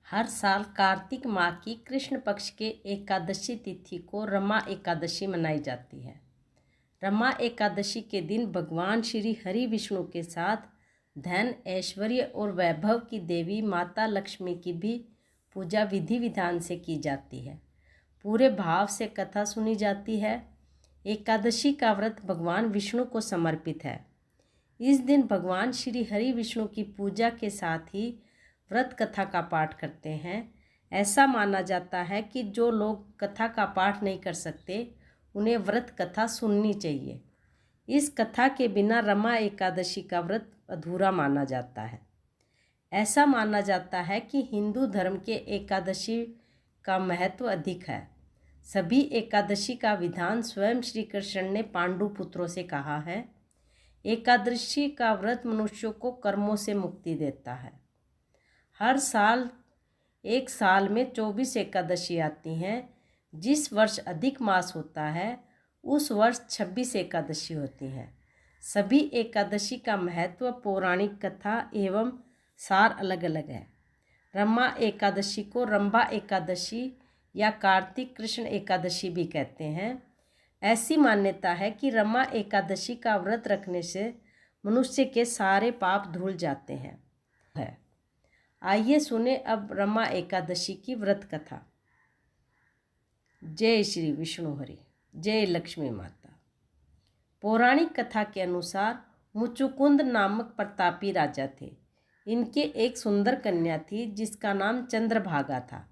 हर साल कार्तिक माह की कृष्ण पक्ष के एकादशी तिथि को रमा एकादशी मनाई जाती है। रमा एकादशी के दिन भगवान श्री हरि विष्णु के साथ धन, ऐश्वर्य और वैभव की देवी माता लक्ष्मी की भी पूजा विधि विधान से की जाती है। पूरे भाव से कथा सुनी जाती है। एकादशी का व्रत भगवान विष्णु को समर्पित है। इस दिन भगवान श्री हरि विष्णु की पूजा के साथ ही व्रत कथा का पाठ करते हैं। ऐसा माना जाता है कि जो लोग कथा का पाठ नहीं कर सकते उन्हें व्रत कथा सुननी चाहिए। इस कथा के बिना रमा एकादशी का व्रत अधूरा माना जाता है। ऐसा माना जाता है कि हिंदू धर्म के एकादशी का महत्व अधिक है। सभी एकादशी का विधान स्वयं श्री कृष्ण ने पांडु पुत्रों से कहा है। एकादशी का व्रत मनुष्यों को कर्मों से मुक्ति देता है। हर साल एक साल में 24 एकादशी आती हैं। जिस वर्ष अधिक मास होता है उस वर्ष 26 एकादशी होती हैं। सभी एकादशी का महत्व, पौराणिक कथा एवं सार अलग अलग है। रमा एकादशी को रंभा एकादशी या कार्तिक कृष्ण एकादशी भी कहते हैं। ऐसी मान्यता है कि रमा एकादशी का व्रत रखने से मनुष्य के सारे पाप धुल जाते हैं। आइए सुने अब रमा एकादशी की व्रत कथा। जय श्री विष्णु हरि, जय लक्ष्मी माता। पौराणिक कथा के अनुसार मुचुकुंद नामक प्रतापी राजा थे। इनके एक सुंदर कन्या थी जिसका नाम चंद्रभागा था।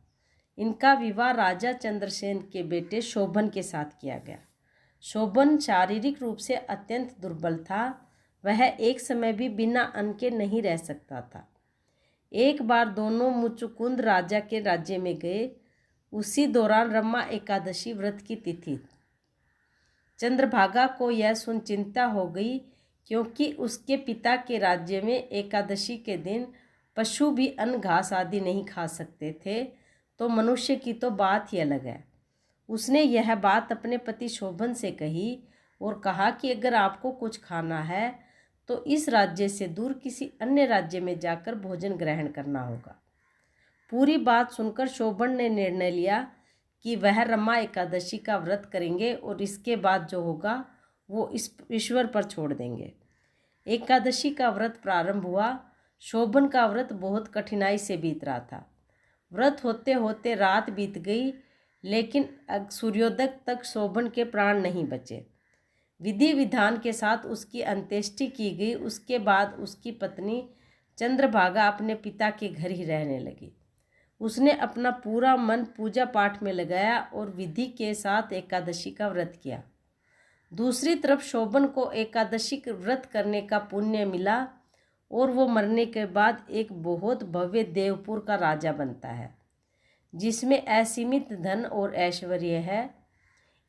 इनका विवाह राजा चंद्रसेन के बेटे शोभन के साथ किया गया। शोभन शारीरिक रूप से अत्यंत दुर्बल था। वह एक समय भी बिना अन्न के नहीं रह सकता था। एक बार दोनों मुचुकुंद राजा के राज्य में गए। उसी दौरान रमा एकादशी व्रत की तिथि। चंद्रभागा को यह सुन चिंता हो गई, क्योंकि उसके पिता के राज्य में एकादशी के दिन पशु भी अन्न घास आदि नहीं खा सकते थे, तो मनुष्य की तो बात ही अलग है। उसने यह बात अपने पति शोभन से कही और कहा कि अगर आपको कुछ खाना है तो इस राज्य से दूर किसी अन्य राज्य में जाकर भोजन ग्रहण करना होगा। पूरी बात सुनकर शोभन ने निर्णय लिया कि वह रमा एकादशी का व्रत करेंगे और इसके बाद जो होगा वो ईश्वर पर छोड़ देंगे। एकादशी का व्रत प्रारंभ हुआ। शोभन का व्रत बहुत कठिनाई से बीत रहा था। व्रत होते होते रात बीत गई, लेकिन सूर्योदय तक शोभन के प्राण नहीं बचे। विधि विधान के साथ उसकी अंत्येष्टि की गई। उसके बाद उसकी पत्नी चंद्रभागा अपने पिता के घर ही रहने लगी। उसने अपना पूरा मन पूजा पाठ में लगाया और विधि के साथ एकादशी का व्रत किया। दूसरी तरफ शोभन को एकादशी व्रत करने का पुण्य मिला और वो मरने के बाद एक बहुत भव्य देवपुर का राजा बनता है, जिसमें असीमित धन और ऐश्वर्य है।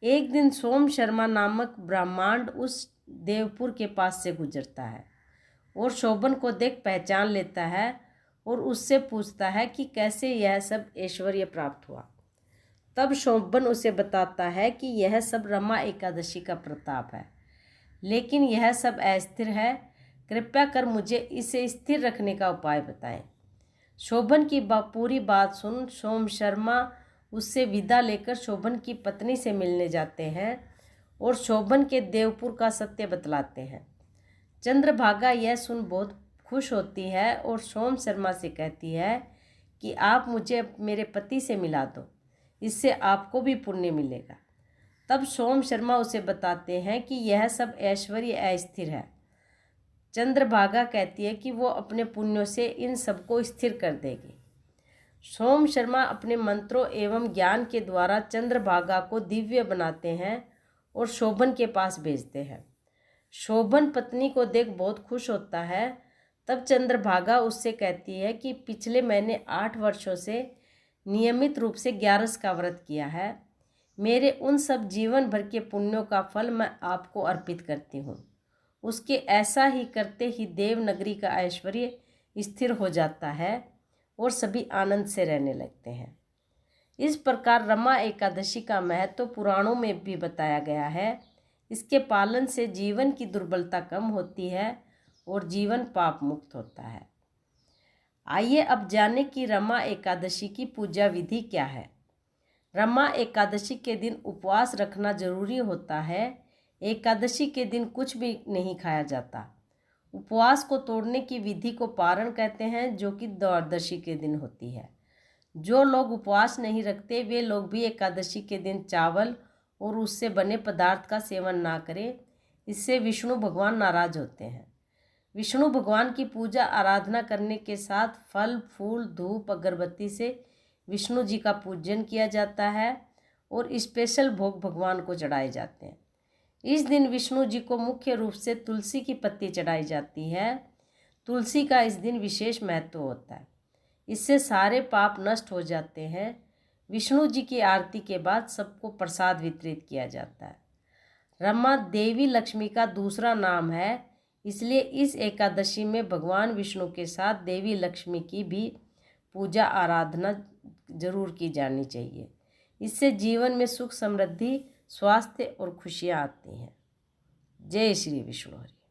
एक दिन सोम शर्मा नामक ब्राह्मण उस देवपुर के पास से गुजरता है और शोभन को देख पहचान लेता है और उससे पूछता है कि कैसे यह सब ऐश्वर्य प्राप्त हुआ। तब शोभन उसे बताता है कि यह सब रमा एकादशी का प्रताप है, लेकिन यह सब अस्थिर है। कृपया कर मुझे इसे स्थिर रखने का उपाय बताएं। शोभन की पूरी बात सुन सोम शर्मा उससे विदा लेकर शोभन की पत्नी से मिलने जाते हैं और शोभन के देवपुर का सत्य बतलाते हैं। चंद्रभागा यह सुन बहुत खुश होती है और सोम शर्मा से कहती है कि आप मुझे मेरे पति से मिला दो, इससे आपको भी पुण्य मिलेगा। तब सोम शर्मा उसे बताते हैं कि यह सब ऐश्वर्य अस्थिर है। चंद्रभागा कहती है कि वो अपने पुण्यों से इन सबको स्थिर कर देगी। सोम शर्मा अपने मंत्रों एवं ज्ञान के द्वारा चंद्रभागा को दिव्य बनाते हैं और शोभन के पास भेजते हैं। शोभन पत्नी को देख बहुत खुश होता है। तब चंद्रभागा उससे कहती है कि पिछले मैंने 8 वर्षों से नियमित रूप से 11 का व्रत किया है। मेरे उन सब जीवन भर के पुण्यों का फल मैं आपको अर्पित करती हूँ। उसके ऐसा ही करते ही देवनगरी का ऐश्वर्य स्थिर हो जाता है और सभी आनंद से रहने लगते हैं। इस प्रकार रमा एकादशी का महत्व पुराणों में भी बताया गया है। इसके पालन से जीवन की दुर्बलता कम होती है और जीवन पाप मुक्त होता है। आइए अब जानें कि रमा एकादशी की पूजा विधि क्या है। रमा एकादशी के दिन उपवास रखना जरूरी होता है। एकादशी के दिन कुछ भी नहीं खाया जाता। उपवास को तोड़ने की विधि को पारण कहते हैं, जो कि द्वादशी के दिन होती है। जो लोग उपवास नहीं रखते वे लोग भी एकादशी के दिन चावल और उससे बने पदार्थ का सेवन ना करें। इससे विष्णु भगवान नाराज होते हैं। विष्णु भगवान की पूजा आराधना करने के साथ फल फूल धूप अगरबत्ती से विष्णु जी का पूजन किया जाता है और स्पेशल भोग भगवान को चढ़ाए जाते हैं। इस दिन विष्णु जी को मुख्य रूप से तुलसी की पत्ती चढ़ाई जाती है। तुलसी का इस दिन विशेष महत्व होता है। इससे सारे पाप नष्ट हो जाते हैं। विष्णु जी की आरती के बाद सबको प्रसाद वितरित किया जाता है। रमा देवी लक्ष्मी का दूसरा नाम है, इसलिए इस एकादशी में भगवान विष्णु के साथ देवी लक्ष्मी की भी पूजा आराधना जरूर की जानी चाहिए। इससे जीवन में सुख समृद्धि स्वास्थ्य और खुशियाँ आती हैं। जय श्री विष्णु हरि।